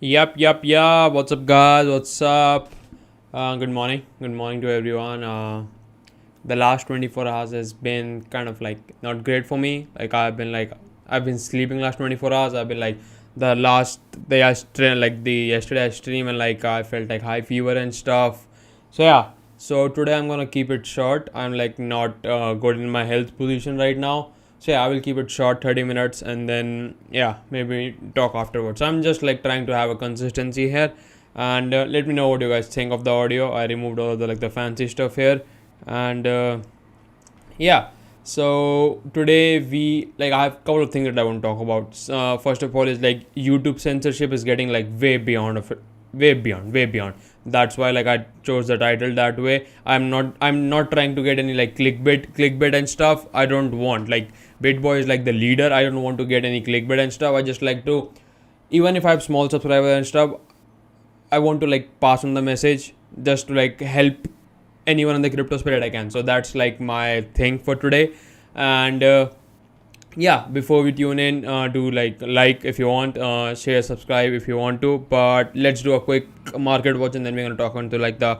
Yep. What's up, guys? What's up? Good morning. Good morning to everyone. The last 24 hours has been kind of like not great for me. I've been sleeping last 24 hours. I've been like the last day I stream, like the yesterday I stream and like I felt like high fever and stuff. So yeah. So today I'm gonna keep it short. I'm like not good in my health position right now. So yeah, I will keep it short, 30 minutes, and then yeah, maybe talk afterwards. So I'm just like trying to have a consistency here, and let me know what you guys think of the audio. I removed all of the fancy stuff here, and yeah. So today I have a couple of things that I want to talk about. First of all, is like YouTube censorship is getting like way beyond. That's why like I chose the title that way. I'm not trying to get any like clickbait and stuff. I don't want like BitBoy is like the leader. I don't want to get any clickbait and stuff. I just like to, even if I have small subscribers and stuff, I want to like pass on the message just to like help anyone in the crypto space that I can. So that's like my thing for today. And yeah, before we tune in, do like if you want, share, subscribe if you want to. But let's do a quick market watch, and then we're gonna talk on to like the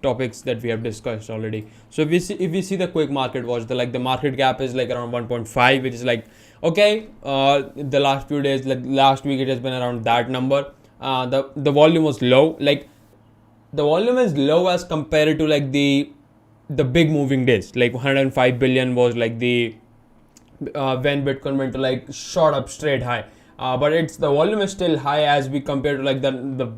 topics that we have discussed already. So if we see the quick market watch, the market gap is like around 1.5, which is like okay. The last few days, like last week, it has been around that number. The volume was low. Like the volume is low as compared to like the big moving days. Like 105 billion was like the when Bitcoin went to like shot up straight high. But it's the volume is still high as we compare to like the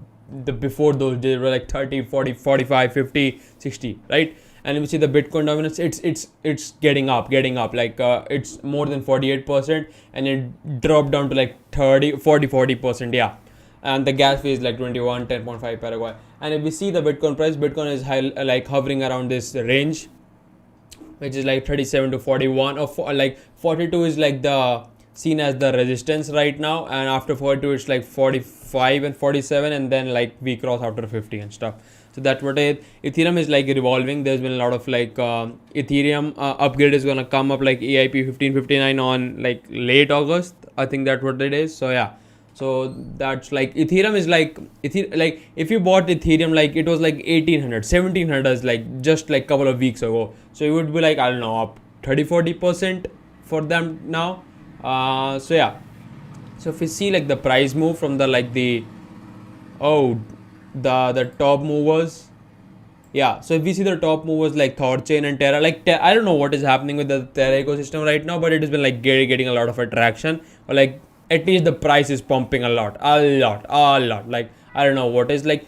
before those days were like 30, 40, 45, 50, 60, right? And if you see the Bitcoin dominance, it's getting up like it's more than 48%, and it dropped down to like 40%, yeah. And the gas fee is like 21, 10.5 Paraguay. And if we see the Bitcoin price, Bitcoin is high, like hovering around this range, which is like 37 to 41, or like 42 is like the seen as the resistance right now, and after 42 it's like 45 and 47, and then like we cross after 50 and stuff. So that's what Ethereum is like revolving. There's been a lot of like Ethereum upgrade is gonna come up like EIP 1559 on like late August. I think that's what it is. So yeah. So that's like Ethereum is like like if you bought Ethereum, like it was like 1800 1700 like just like couple of weeks ago. So it would be like I don't know up 30-40% for them now. So yeah. So if we see like the price move from the like the the top movers, yeah. So if we see the top movers like Thorchain and Terra, like I don't know what is happening with the Terra ecosystem right now, but it has been like getting a lot of attraction, or like at least the price is pumping a lot. Like I don't know what is like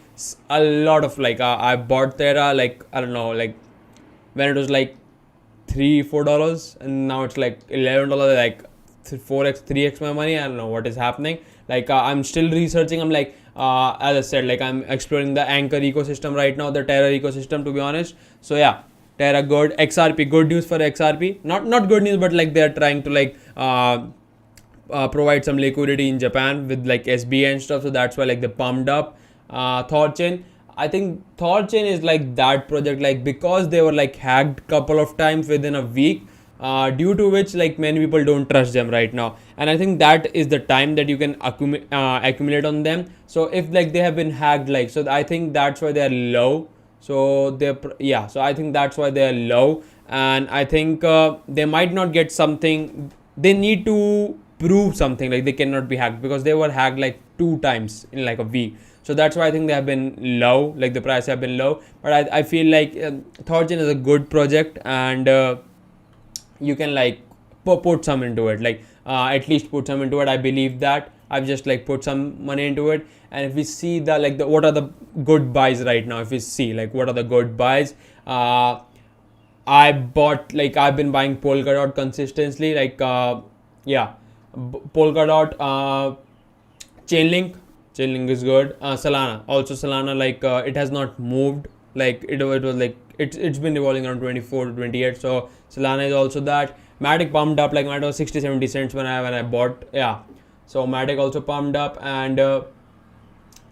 a lot of like I bought Terra like I don't know like when it was like $3-4, and now it's like $11, like 4x 3x my money. I don't know what is happening. Like I'm still researching. I'm like as I said, like I'm exploring the Anchor ecosystem right now, the Terra ecosystem, to be honest. So yeah, Terra good. XRP, good news for XRP. Not good news, but like they're trying to like provide some liquidity in Japan with like SBA and stuff. So that's why like they pumped up. Thorchain, I think Thorchain is like that project, like because they were like hacked couple of times within a week, due to which like many people don't trust them right now. And I think that is the time that you can accumulate on them. So if like they have been hacked, like, so I think that's why they're low. So so I think that's why they're low. And I think they might not get something. They need to prove something, like they cannot be hacked, because they were hacked like 2 times in like a week. So that's why I think they have been low, like the price have been low. But I feel like Thorchain is a good project, and you can like put some into it, like at least put some into it. I believe that I've just like put some money into it. And if we see the like the what are the good buys right now, if we see like what are the good buys, I bought, like I've been buying Polkadot consistently, like yeah, Polkadot, Chainlink is good. Solana, like it has not moved, like it was like it's been revolving around 24 to 28. So Solana is also that. Matic pumped up, like Matic was 60-70 cents when I bought, yeah. So Matic also pumped up. And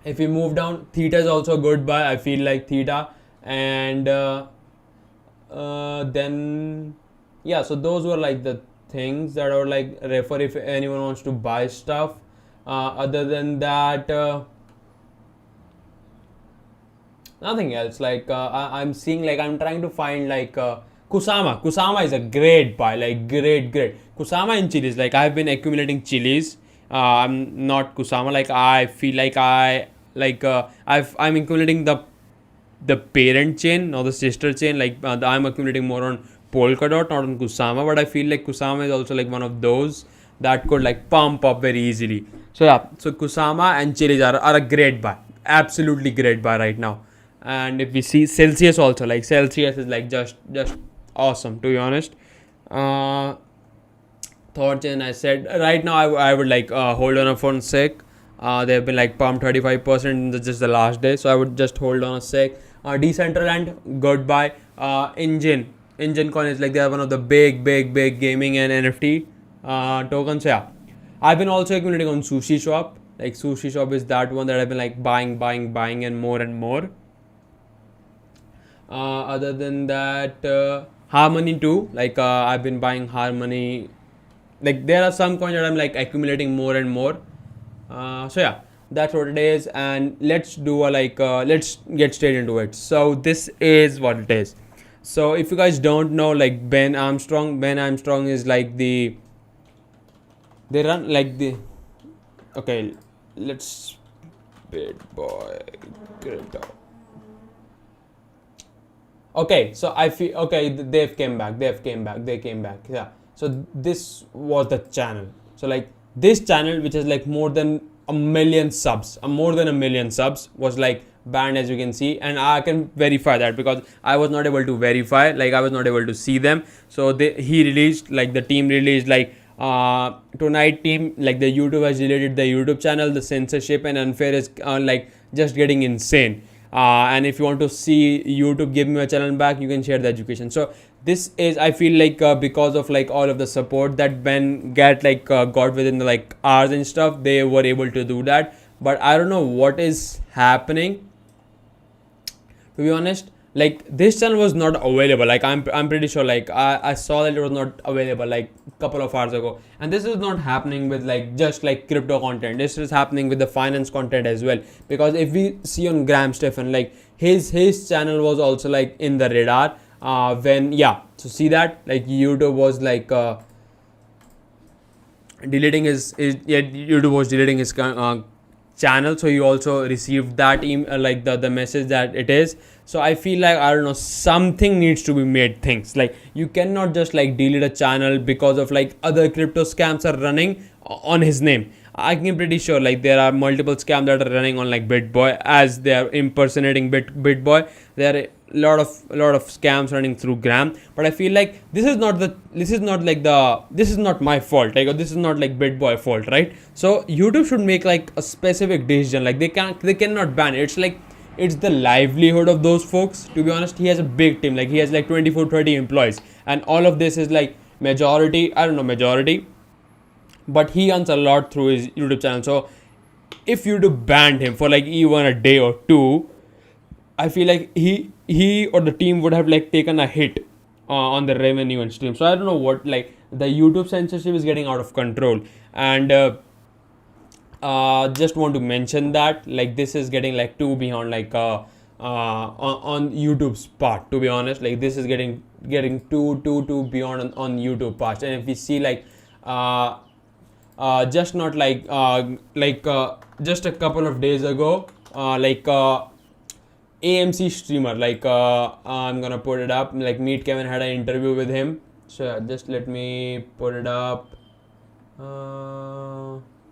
if we move down, Theta is also a good buy, I feel like Theta. And then yeah, so those were like the things that I would like refer if anyone wants to buy stuff. Other than that, nothing else. Like I'm seeing, like I'm trying to find like Kusama. Kusama is a great buy, like great. Kusama in chilies. Like I've been accumulating chilies. I'm not Kusama. Like I feel like I'm accumulating the parent chain or the sister chain. Like I'm accumulating more on Polkadot, not on Kusama. But I feel like Kusama is also like one of those that could like pump up very easily. So yeah, so Kusama and chilies are a great buy, absolutely great buy right now. And if we see Celsius also, like Celsius is like just awesome, to be honest. uh Thoughts, and I said right now I would like hold on a for a sec. They've been like pumped 35% in just the last day, so I would just hold on a sec. Decentraland, goodbye. Engine coin is like, they are one of the big gaming and NFT tokens. Yeah, I've been also accumulating on Sushi Shop. Like Sushi Shop is that one that I've been like buying and more. Other than that, Harmony too. Like I've been buying Harmony. Like there are some coins that I'm like accumulating more and more. So yeah, that's what it is. And let's do a let's get straight into it. So this is what it is. So if you guys don't know, like Ben Armstrong is like they run like the, okay, let's BitBoy crypto. Okay, so I feel okay. They came back. Yeah. So this was the channel. So like this channel, which is like more than a million subs, was like banned, as you can see, and I can verify that because I was not able to verify. Like I was not able to see them. So the team released like tonight team, like the YouTube has deleted the YouTube channel. The censorship and unfair is like just getting insane. And if you want to see YouTube give me a channel back, you can share the education. So this is, I feel like because of like all of the support that Ben got within the like hours and stuff, they were able to do that. But I don't know what is happening, to be honest. Like this channel was not available. Like I'm pretty sure, like I saw that it was not available like a couple of hours ago. And this is not happening with like just like crypto content. This is happening with the finance content as well. Because if we see on Graham Stephan, like his channel was also like in the radar when, yeah. So see that like YouTube was like deleting his YouTube was deleting his channel. So you also received that email, like the message that it is. So I feel like, I don't know, something needs to be made things. Like you cannot just like delete a channel because of like other crypto scams are running on his name. I'm pretty sure like there are multiple scams that are running on like BitBoy, as they are impersonating BitBoy. There are a lot of scams running through Gram. But I feel like this is not my fault. Like this is not like BitBoy fault, right? So YouTube should make like a specific decision. Like they cannot ban it. It's like, it's the livelihood of those folks. To be honest, he has a big team. Like he has like 24-30 employees, and all of this is like majority, but he earns a lot through his YouTube channel. So if YouTube banned him for like even a day or two, I feel like he or the team would have like taken a hit on the revenue and stream. So I don't know what, like the YouTube censorship is getting out of control. And just want to mention that like this is getting like too beyond like on YouTube's part, to be honest. Like this is getting too beyond on YouTube part. And if we see like just not like just a couple of days ago, AMC streamer, like I'm gonna put it up, like Meet Kevin had an interview with him. So just let me put it up.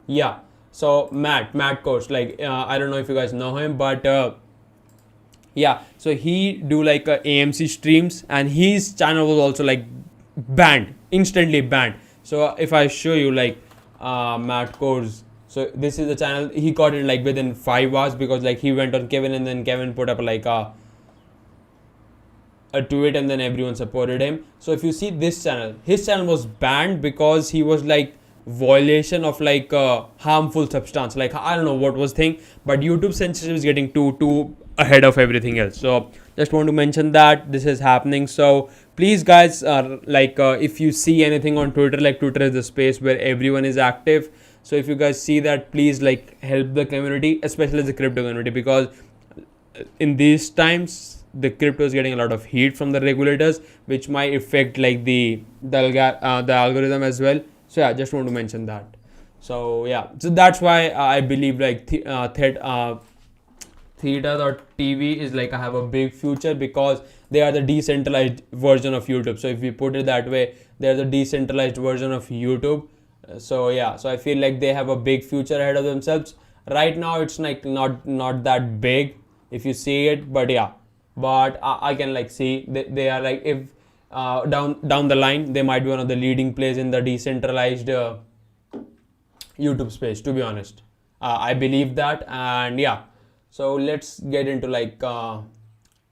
Yeah, so Matt Coach, like I don't know if you guys know him, but yeah, so he do like AMC streams, and his channel was also like instantly banned. So if I show you like Matt Coach, so this is the channel. He got it like within 5 hours, because like he went on Kevin, and then Kevin put up like a tweet, and then everyone supported him. So if you see this channel, his channel was banned because he was like violation of like harmful substance. Like I don't know what was thing, but YouTube censorship is getting too ahead of everything else. So just want to mention that this is happening. So please guys, if you see anything on Twitter, like Twitter is the space where everyone is active. So if you guys see that, please like help the community, especially the crypto community, because in these times the crypto is getting a lot of heat from the regulators, which might affect like the algorithm as well. So yeah, just want to mention that. So yeah, so that's why I believe like theater or TV is like I have a big future, because they are the decentralized version of YouTube. So if we put it that way, they're the decentralized version of YouTube. So yeah, so I feel like they have a big future ahead of themselves. Right now it's like not that big if you see it, but yeah, but I can like see they are like, if down the line they might be one of the leading players in the decentralized YouTube space, to be honest. I believe that. And yeah, so let's get into like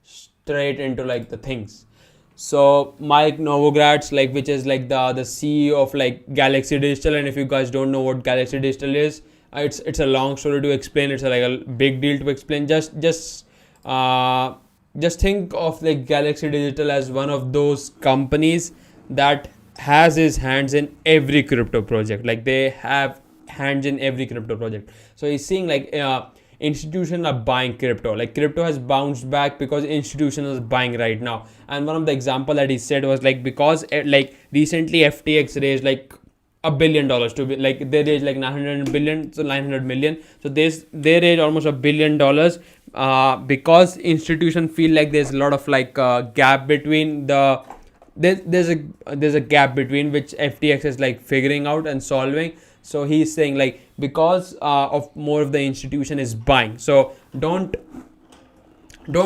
straight into like the things. So Mike Novogratz, like, which is like the CEO of like Galaxy Digital, and if you guys don't know what Galaxy Digital is, it's a long story to explain. It's like a big deal to explain. Just think of like Galaxy Digital as one of those companies that has his hands in every crypto project. Like they have hands in every crypto project. So he's seeing like institutions are buying crypto. Like crypto has bounced back because institutions are buying right now. And one of the example that he said was like, because like recently FTX raised like $1 billion to be like, they raised like 900 billion, so 900 million. So they raised almost $1 billion because institutions feel like there's a lot of like gap between there's a gap between which FTX is like figuring out and solving. So he's saying like, because of more of the institution is buying. So don't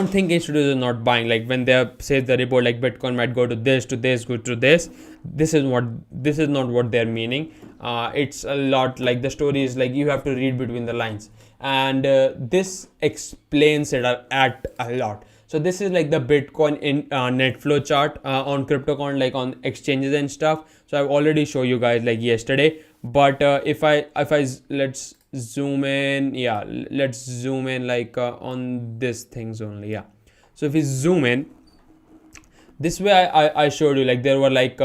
think institutions are not buying. Like when they say the report like Bitcoin might go to this, go to this. This is not what they're meaning. It's a lot like, the story is like, you have to read between the lines, and this explains it at a lot. So this is like the Bitcoin in net flow chart on CryptoCon, like on exchanges and stuff. So I've already shown you guys like yesterday, but if I let's zoom in. Yeah, let's zoom in like on this things only. Yeah, so if we zoom in this way, I showed you like there were like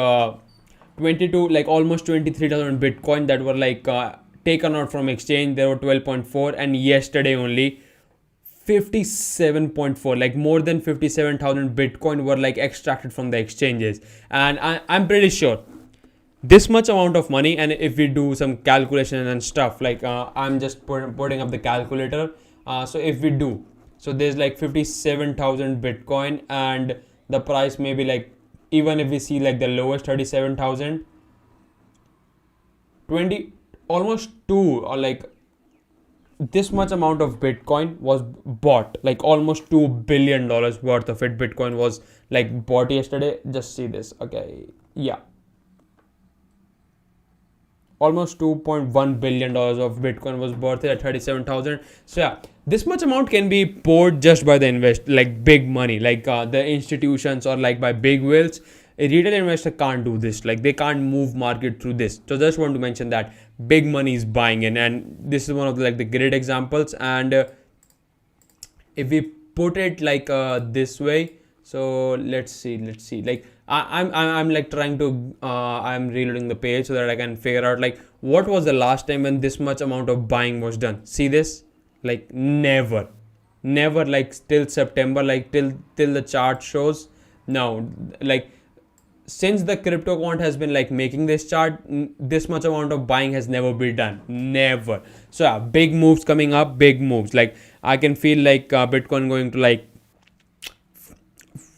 22, like almost 23,000 Bitcoin that were like taken out from exchange. There were 12.4, and yesterday only 57.4, like more than 57,000 Bitcoin were like extracted from the exchanges. And I'm pretty sure this much amount of money, and if we do some calculation and stuff, like I'm just putting up the calculator. So if we do, so there's like 57,000 Bitcoin, and the price may be like, even if we see like the lowest 37,000, 20, almost 2, or like this much amount of Bitcoin was bought, like almost $2 billion worth of it. Bitcoin was like bought yesterday. Just see this. Okay, yeah, almost $2.1 billion of Bitcoin was bought at 37,000. So yeah, this much amount can be poured just by the like big money, like the institutions, or like by big whales. A retail investor can't do this. Like they can't move market through this. So just want to mention that big money is buying in, and this is one of the, like the great examples. And if we put it like this way, so let's see, like I'm like trying to I'm reloading the page so that I can figure out like what was the last time when this much amount of buying was done. See this, like never, like till September, like till the chart shows. No, like since the CryptoCon has been like making this chart, this much amount of buying has never been done, never. So yeah, big moves coming up, big moves. Like I can feel like Bitcoin going to like,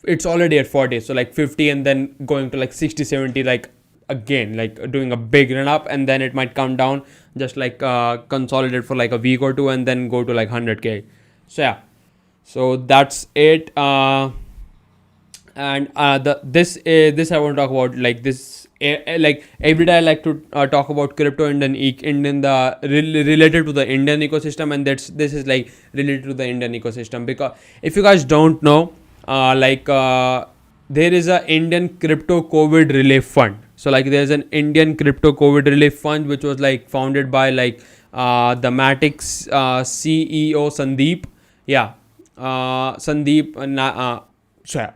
it's already at 40, so like 50, and then going to like 60, 70, like again, like doing a big run up, and then it might come down, just like consolidate for like a week or two, and then go to like 100k. So yeah, so that's it. And this I want to talk about, like this like every day I like to talk about crypto in related to the Indian ecosystem, and this is like related to the Indian ecosystem, because if you guys don't know, there is a Indian crypto COVID relief fund. So like there's an Indian crypto COVID relief fund which was like founded by like the Matix CEO Sandeep. Yeah, Sandeep. So yeah,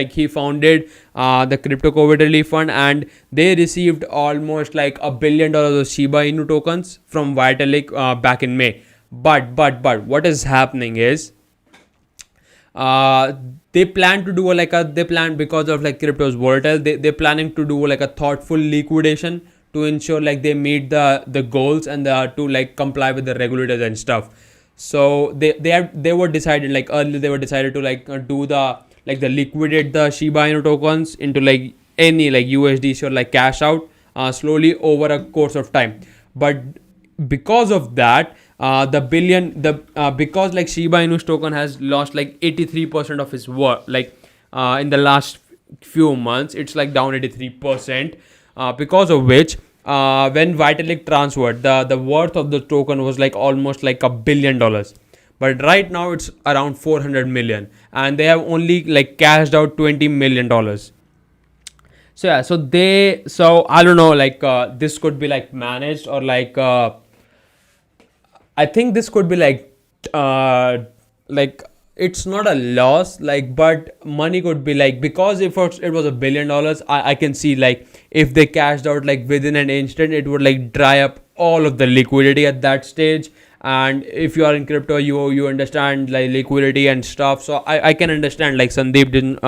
he founded the crypto COVID relief fund, and they received almost like $1 billion of Shiba Inu tokens from Vitalik back in May. But what is happening is, uh they plan to do like a they plan, because of like crypto is volatile, they're planning to do like a thoughtful liquidation to ensure like they meet the goals and to like comply with the regulators and stuff. So they were decided, like earlier they were decided to like do the liquidate the Shiba Inu tokens into like any like USDC or like cash out slowly over a course of time. But because of that, because like Shiba Inu's token has lost like 83% of its worth, like in the last few months it's like down 83%, because of which, when Vitalik transferred, the worth of the token was like almost like $1 billion, but right now it's around 400 million, and they have only like cashed out $20 million. So yeah, so I don't know, like this could be like managed, or like I think this could be like it's not a loss, like, but money could be like, because if it was $1 billion, I can see like if they cashed out like within an instant, it would like dry up all of the liquidity at that stage. And if you are in crypto, you understand like liquidity and stuff. So I can understand like Sandeep didn't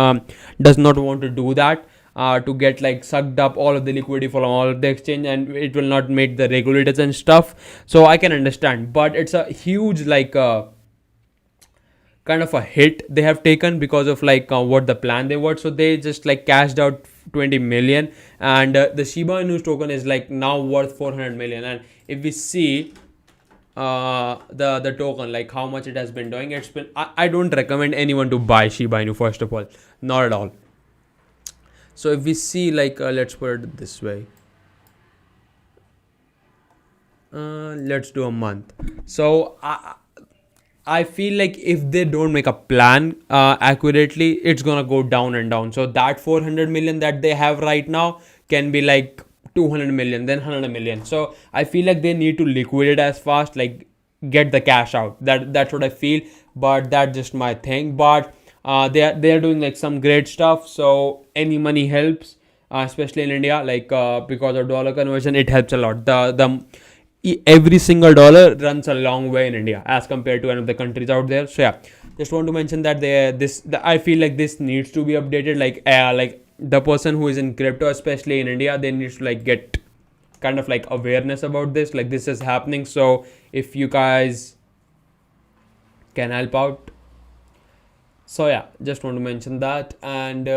does not want to do that, to get like sucked up all of the liquidity from all of the exchange, and it will not meet the regulators and stuff. So I can understand, but it's a huge like kind of a hit they have taken because of like what the plan they were. So they just like cashed out 20 million, and the Shiba Inu token is like now worth 400 million. And if we see the token, like how much it has been doing, it's been, I don't recommend anyone to buy Shiba Inu, first of all, not at all. So if we see like let's put it this way, let's do a month. So I feel like if they don't make a plan accurately, it's gonna go down and down. So that 400 million that they have right now can be like 200 million, then 100 million. So I feel like they need to liquidate as fast, like get the cash out. That's what I feel, but that's just my thing. But they are doing like some great stuff. So any money helps, especially in India, like because of dollar conversion, it helps a lot. Every single dollar runs a long way in India as compared to any of the countries out there. So yeah, just want to mention that I feel like this needs to be updated. Like the person who is in crypto, especially in India, they need to like get kind of like awareness about this. Like this is happening. So if you guys can help out, so yeah, just want to mention that. And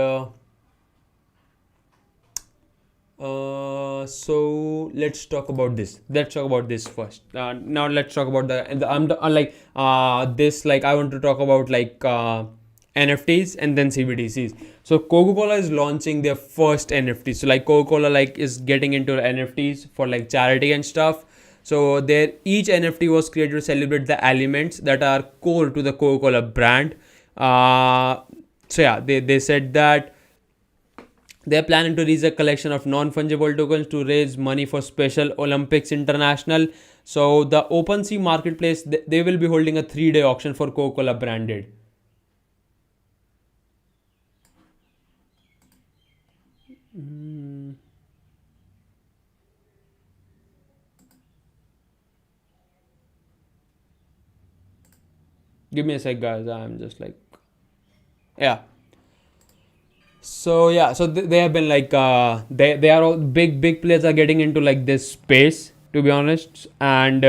so let's talk about this. Let's talk about this first. Now let's talk about this. Like I want to talk about like NFTs and then CBDCs. So Coca Cola is launching their first NFT. So like Coca Cola like is getting into NFTs for like charity and stuff. So each NFT was created to celebrate the elements that are core to the Coca Cola brand. So yeah, they said that they're planning to release a collection of non-fungible tokens to raise money for Special Olympics International. So the OpenSea marketplace, they will be holding a 3-day auction for Coca-Cola branded. Give me a sec, guys. I'm just like, yeah. So yeah, so they have been like they are all big players are getting into like this space, to be honest. And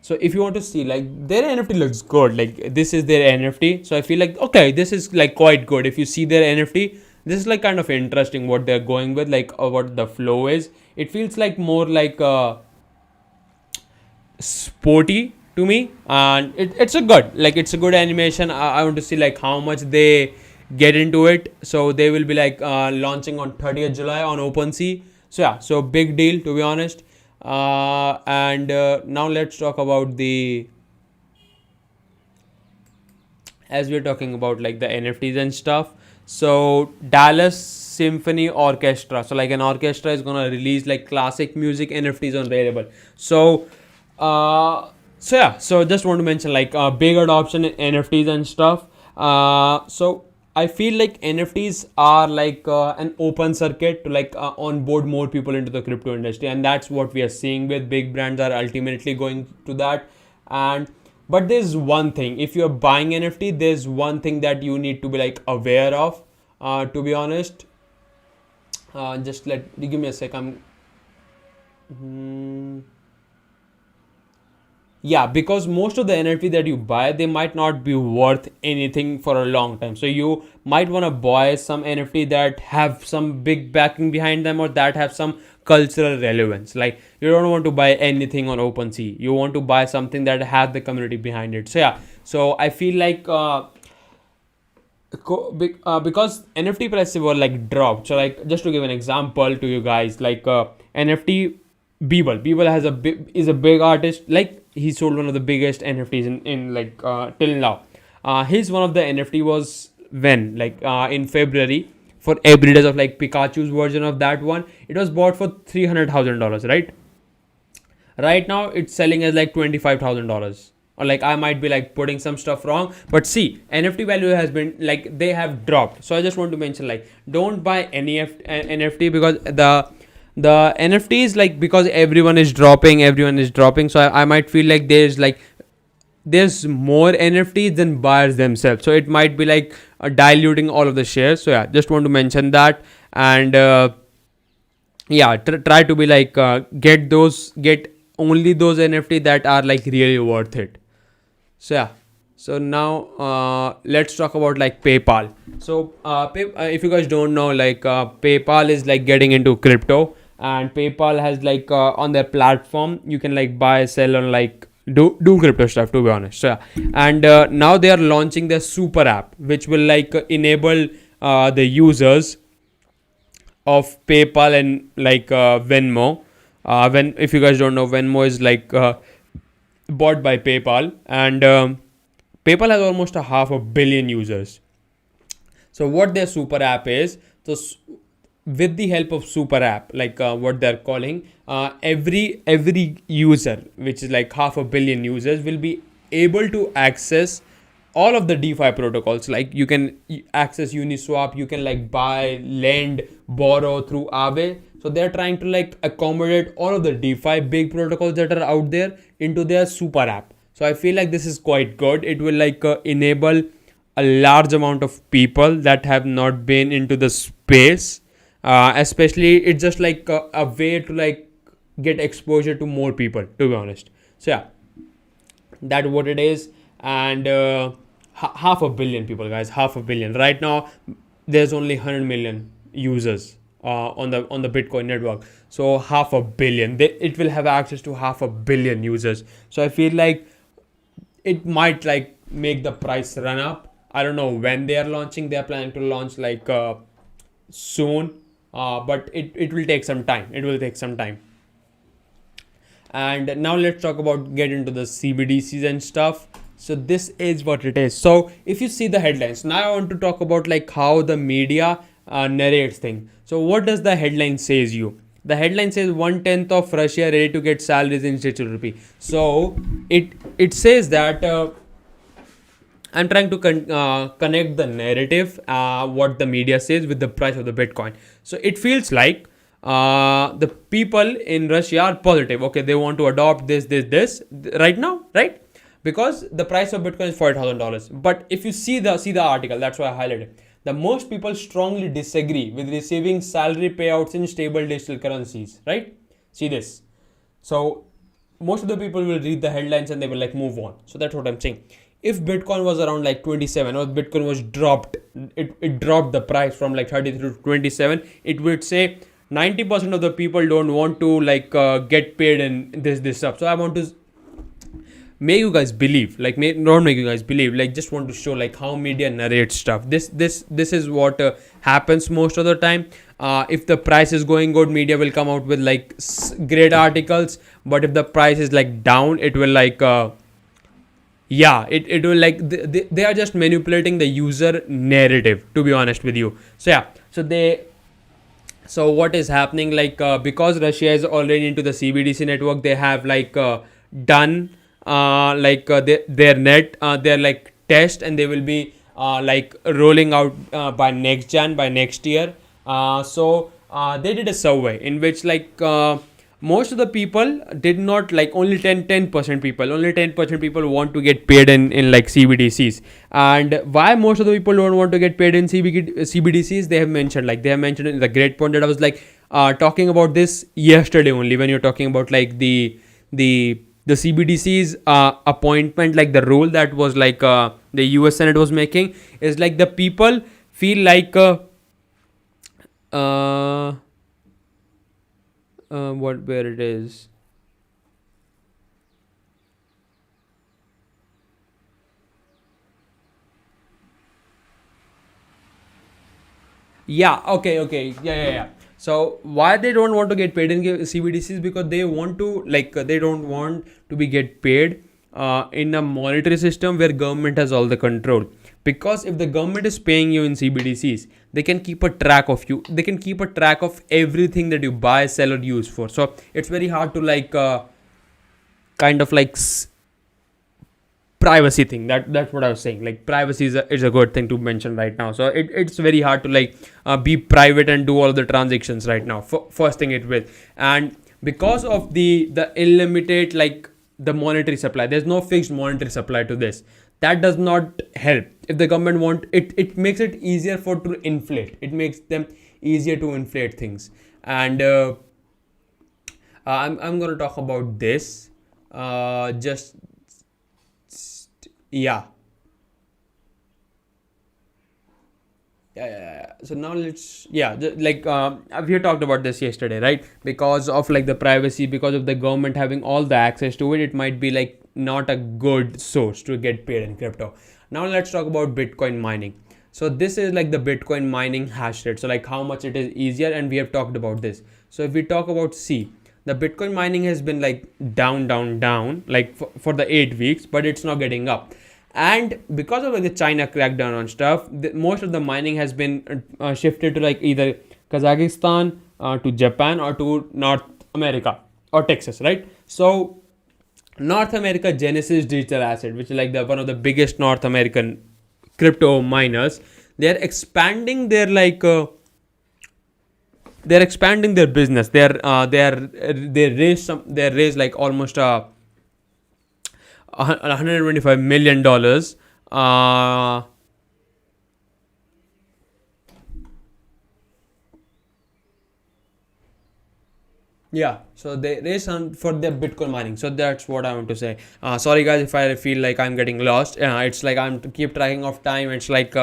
so if you want to see like their NFT looks good, like this is their NFT. So I feel like okay, this is like quite good. If you see their NFT, this is like kind of interesting what they're going with, like what the flow is. It feels like more like sporty to me, and it's a good, like it's a good animation. I want to see like how much they get into it. So they will be like launching on 30th July on OpenSea. So yeah, so big deal, to be honest. And now let's talk about as we're talking about like the NFTs and stuff. So Dallas Symphony Orchestra, so like an orchestra is gonna release like classic music NFTs on Rarible. So yeah, so just want to mention like big adoption in NFTs and stuff. So I feel like NFTs are like an open circuit to like onboard more people into the crypto industry, and that's what we are seeing with big brands are ultimately going to that. And but there's one thing, if you're buying NFT, there's one thing that you need to be like aware of, to be honest. Just give me a sec. Yeah, because most of the NFT that you buy, they might not be worth anything for a long time. So you might want to buy some NFT that have some big backing behind them, or that have some cultural relevance. Like, you don't want to buy anything on OpenSea. You want to buy something that has the community behind it. So yeah, so I feel like because NFT prices were like dropped. So like, just to give an example to you guys, like NFT Beeble has is a big artist. Like, he sold one of the biggest NFTs in like till now. His one of the NFT was when like in February, for every days of like Pikachu's version of that one. It was bought for $300,000, right? Right now it's selling as like $25,000. Or like, I might be like putting some stuff wrong, but see, NFT value has been like, they have dropped. So I just want to mention, like, don't buy any NFT, because the NFTs, like, because everyone is dropping. So I might feel like there's more NFTs than buyers themselves. So it might be like diluting all of the shares. So yeah, just want to mention that. And yeah, try to be like get only those NFT that are like really worth it. So yeah, so now let's talk about like PayPal. So if you guys don't know, like PayPal is like getting into crypto, and PayPal has like on their platform you can like buy, sell, or like do crypto stuff, to be honest. So yeah, and now they are launching their super app, which will like enable the users of PayPal and like Venmo. When If you guys don't know, Venmo is like bought by PayPal, and PayPal has almost a half a billion users. So what their super app is, so with the help of super app, like what they're calling, every user, which is like half a billion users, will be able to access all of the DeFi protocols. Like, you can access Uniswap, you can like buy, lend, borrow through Aave. So they're trying to like accommodate all of the DeFi big protocols that are out there into their super app. So I feel like this is quite good. It will like enable a large amount of people that have not been into the space. Especially, it's just like a way to like get exposure to more people, to be honest. So yeah, that's what it is. And half a billion people, guys, half a billion. Right now there's only 100 million users on the Bitcoin network. So half a billion, it will have access to half a billion users. So I feel like it might like make the price run up. I don't know when they are launching. They are planning to launch like soon, but it will take some time. And now let's talk about get into the CBDCs and stuff. So this is what it is. So if you see the headlines, now I want to talk about like how the media narrates things. So what does the headline says you? The headline says 1/10 of Russia ready to get salaries in digital rupee. So it says that I'm trying to connect the narrative, what the media says, with the price of the Bitcoin. So it feels like the people in Russia are positive. Okay, they want to adopt this right now, right? Because the price of Bitcoin is $40,000. But if you see the article, that's why I highlighted it. The most people strongly disagree with receiving salary payouts in stable digital currencies, right? See this. So most of the people will read the headlines and they will like move on. So that's what I'm saying. If Bitcoin was around like 27, or Bitcoin was dropped, it dropped the price from like 33 to 27, it would say 90% of the people don't want to like get paid in this stuff. So I want to make you guys believe, like not make you guys believe, like just want to show like how media narrates stuff. This is what happens most of the time. If the price is going good, media will come out with like great articles, but if the price is like down, it will like it will like they are just manipulating the user narrative, to be honest with you. So yeah, so what is happening, like because Russia is already into the CBDC network, they have like done their like test, and they will be like rolling out by next year. So they did a survey in which like most of the people did not like, only 10% people, only 10% people want to get paid in like CBDCs. And why most of the people don't want to get paid in CBDCs, they have mentioned, like they have mentioned in the great point that I was like talking about this yesterday only, when you're talking about like the CBDC's appointment, like the rule that was like the US Senate was making, is like the people feel like uh, what where it is. Yeah, okay, yeah. So why they don't want to get paid in CBDCs, because they want to like they don't want to be get paid in a monetary system where government has all the control. Because if the government is paying you in CBDCs, they can keep a track of you, they can keep a track of everything that you buy, sell or use for. So it's very hard to like kind of like privacy thing, that's what I was saying. Like privacy is a good thing to mention right now. So it's very hard to like be private and do all the transactions right now. First thing it will. And because of the unlimited like the monetary supply, there's no fixed monetary supply to this, that does not help. If the government want it, it makes it easier for to inflate, it makes them easier to inflate things. And I'm going to talk about this just yeah. So now let's like we had talked about this yesterday, right? Because of like the privacy, because of the government having all the access to it, it might be like not a good source to get paid in crypto. Now let's talk about Bitcoin mining. So this is like the Bitcoin mining hash rate, so like how much it is easier, and we have talked about this. So if we talk about C, the Bitcoin mining has been like down like for the 8 weeks, but it's not getting up. And because of like the China crackdown on stuff, most of the mining has been shifted to like either Kazakhstan, to Japan, or to North America or Texas, right? So North America, Genesis Digital Asset, which is like the one of the biggest North American crypto miners, they're expanding their like they're expanding their business. They raised like almost 125 million dollars. Yeah, so they raise for their Bitcoin mining. So that's what I want to say. Sorry guys if I feel like I'm getting lost. It's like I'm to keep tracking of time. It's like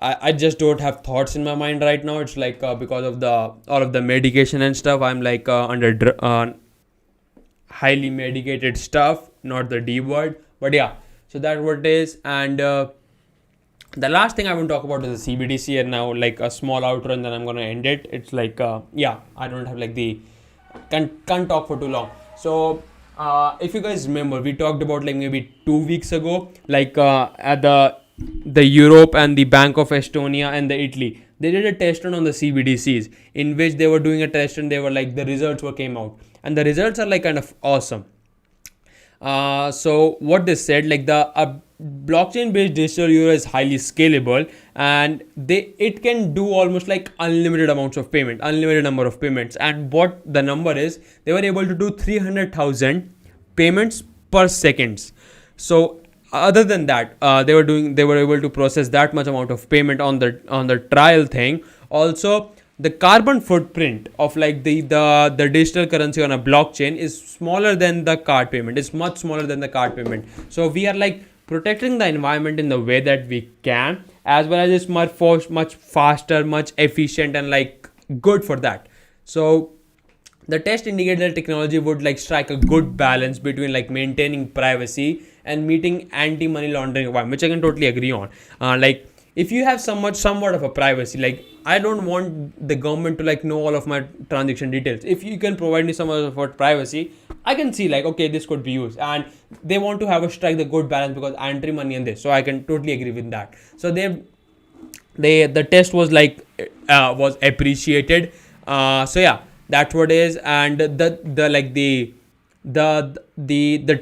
I just don't have thoughts in my mind right now. It's like because of the all of the medication and stuff, I'm like under highly medicated stuff, not the D word, but yeah. So that's what it is. And the last thing I want to talk about is the CBDC, and now like a small outro, and then I'm gonna end it. It's like I don't have like the can't talk for too long. So if you guys remember, we talked about like maybe 2 weeks ago, like at the Europe and the Bank of Estonia and the Italy, they did a test run on the CBDCs, in which they were doing a test and they were like the results were came out, and the results are like kind of awesome. So what they said, like the blockchain based digital euro is highly scalable, and it can do almost like unlimited amounts of payment, unlimited number of payments. And what the number is, they were able to do 300,000 payments per seconds. So other than that, they were able to process that much amount of payment on the trial thing. Also, the carbon footprint of like the digital currency on a blockchain is smaller than the card payment. It's much smaller than the card payment. So we are like protecting the environment in the way that we can, as well as it's much faster, much efficient, and like good for that. So the test indicated that technology would like strike a good balance between like maintaining privacy and meeting anti-money laundering requirements, which I can totally agree on. Like if you have somewhat of a privacy, like I don't want the government to like know all of my transaction details. If you can provide me some of privacy, I can see like, okay, this could be used. And they want to have a strike the good balance because anti-money and this, so I can totally agree with that. So the test was like was appreciated. So yeah, that's what it is. And the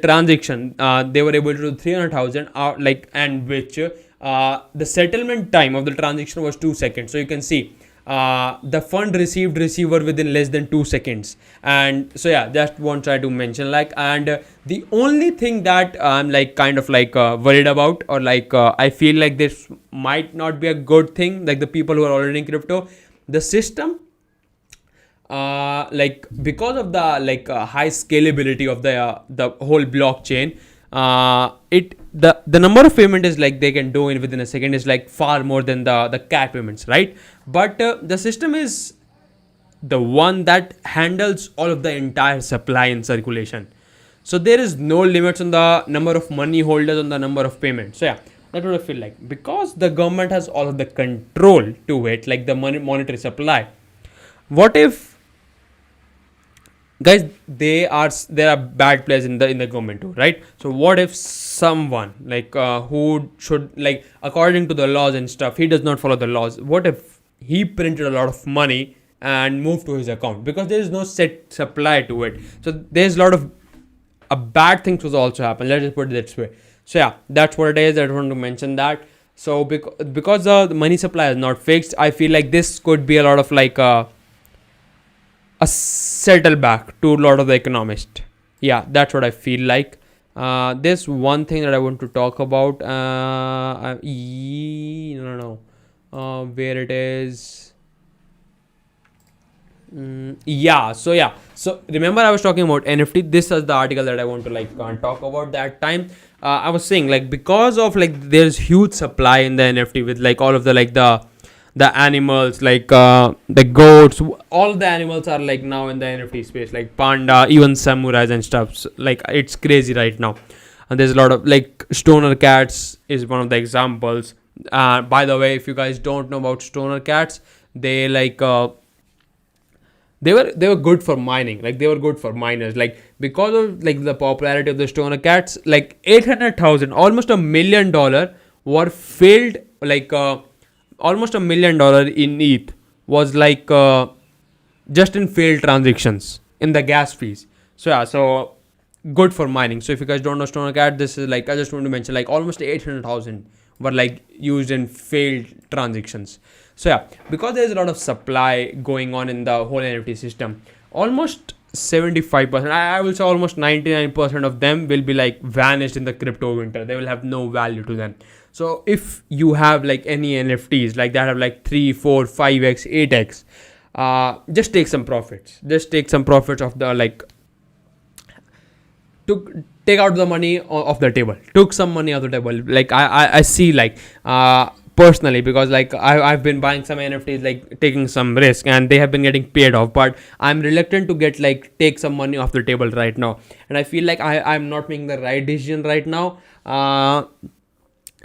transaction, they were able to do 300,000 like, and which the settlement time of the transaction was 2 seconds. So you can see the fund received receiver within less than 2 seconds. And so yeah, just want to try to mention like, and the only thing that I'm like kind of like worried about, or like I feel like this might not be a good thing, like the people who are already in crypto, the system, like because of the like high scalability of the whole blockchain, it the number of payment is like they can do in within a second is like far more than the cat payments, right? But the system is the one that handles all of the entire supply and circulation, so there is no limits on the number of money holders, on the number of payments. So yeah, that's what I feel like, because the government has all of the control to it, like the monetary supply. What if, guys, there are bad players in the government too, right? So what if someone like who should, like according to the laws and stuff, he does not follow the laws? What if he printed a lot of money and moved to his account, because there is no set supply to it? So there's a lot of a bad things will also happen, let's just put it this way. So yeah, that's what it is. I want to mention that. So because the money supply is not fixed, I feel like this could be a lot of like a settle back to a lot of the economists. Yeah, that's what I feel like. There's one thing that I want to talk about. Where it is. So remember I was talking about NFT. This is the article that I want to like talk about. That time I was saying like, because of like there's huge supply in the NFT, with like all of the like the animals, like the goats, all the animals are like now in the NFT space, like panda, even samurais and stuff. So, like it's crazy right now. And there's a lot of like stoner cats is one of the examples. By the way, if you guys don't know about stoner cats, they like they were good for mining, like they were good for miners, like because of like the popularity of the stoner cats, like 800,000, almost $1 million were failed, like almost $1 million in ETH was like just in failed transactions in the gas fees. So yeah, so good for mining. So if you guys don't know stoner cat, this is like, I just want to mention like almost 800,000 were like used in failed transactions. So yeah, because there's a lot of supply going on in the whole NFT system, almost 75%, I will say almost 99% of them will be like vanished in the crypto winter. They will have no value to them. So if you have like any NFTs like that have like 3, 4, 5x, 8x, just take some profits. Just take some profits of the like, to take out the money off the table. Took some money off the table. Like I see like personally, because like I've been buying some NFTs, like taking some risk, and they have been getting paid off, but I'm reluctant to get like take some money off the table right now, and I feel like I'm not making the right decision right now.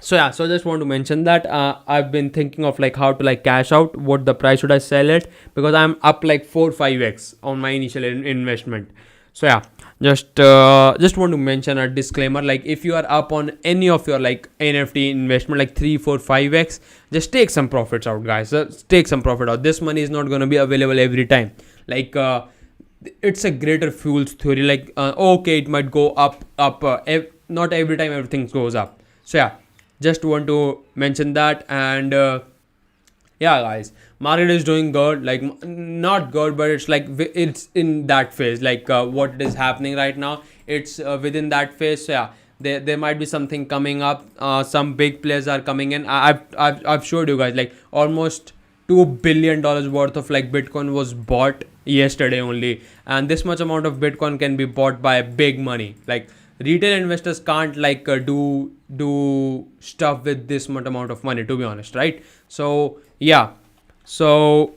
So yeah, so I just want to mention that I've been thinking of like how to like cash out, what the price should I sell it, because I'm up like 4-5x on my initial investment. So yeah, just want to mention a disclaimer, like if you are up on any of your like NFT investment like 3, 4, 5x, just take some profits out, guys. Just take some profit out. This money is not going to be available every time. Like it's a greater fuels theory, like okay, it might go up, not every time everything goes up. So yeah, just want to mention that. And yeah guys, market is doing good, like not good, but it's like it's in that phase, like what is happening right now, it's within that phase. So yeah, there might be something coming up. Some big players are coming in. I've showed you guys like almost $2 billion worth of like Bitcoin was bought yesterday only, and this much amount of Bitcoin can be bought by big money. Like retail investors can't like do stuff with this much amount of money, to be honest, right? So yeah, so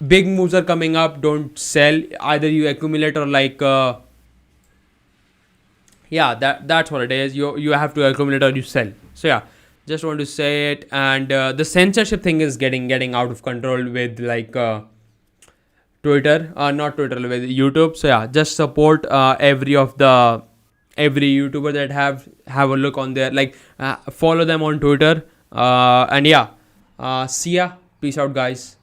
big moves are coming up. Don't sell, either you accumulate or like yeah, that's what it is. You have to accumulate or you sell. So yeah, just want to say it. And the censorship thing is getting out of control with like Twitter, not Twitter, with YouTube. So yeah, just support every YouTuber that have a look on there, like follow them on Twitter, and yeah, see ya, peace out guys.